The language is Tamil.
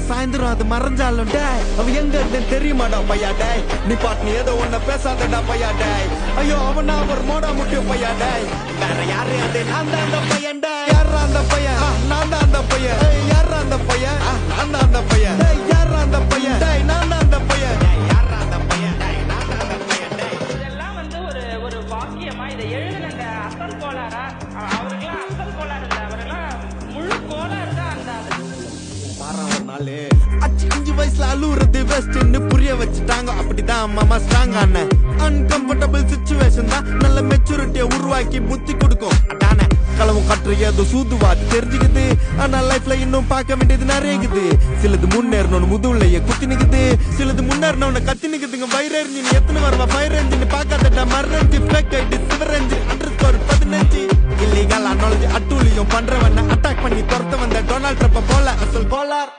சாயந்தரம் அது மறைஞ்சாலும் டேய் அவ எங்க இருந்தேன்னு தெரியுமாடா பையா டேய் நீ பாட்டு ஏதோ ஒன்ன பேசாதடா பையா டேய் ஐயோ அவனா ஒரு மோடா முட்டியும் பையா டேய் வேற யாரு அது நான் தான் அந்த பையன் டேய் யாரா அந்த பையன் நான் தான் அந்த பையன் யாரா அந்த பையன் நான் தான் அந்த பையன் டேய் யாரா அந்த பையன் டேய் நான் தான் அந்த பையன் யாரா அந்த பையன் டேய் நான் தான் அந்த பையன் டேய் இதெல்லாம் வந்து ஒரு வாக்கியமா இதை எழுதுனங்க அசல் கோளாரா அவருக்கெல்லாம் அசல் கோளாறு இல்லை அவரெல்லாம் முழு கோளாறு தான் அந்த அச்சு 5 வயசுல அழுவுறது பெஸ்ட்னு புரிய வச்சுட்டாங்க அப்படிதான் மாமா ஸ்ட்ராங் ஆன அன்கம்ஃபர்டபிள் சிச்சுவேஷன் தான் நல்ல மெச்சூரிட்டியை உருவாக்கி புத்தி கொடுக்கும் அதானே களவும் கற்று ஏதோ சூதுவாது தெரிஞ்சுக்குது ஆனா லைஃப்ல இன்னும் பார்க்க வேண்டியது நிறையக்குது சிலது முன்னேறணும்னு முதுகுலையே குத்தி நிக்குது சிலது முன்னேறணும்னு கத்தி நிக்குதுங்க வைரஞ்சி நீ எத்தனை வருவா ஃபயர் என்ஜின் பார்க்காதடா மரஞ்சி fake ID Sivaranji underscore 15 illegal analogy அட்டூழியம் பண்றவன அட்டாக் பண்ணி துரத்த வந்த டொனால்ட் ட்ரம்ப் போல அசல் கோலார்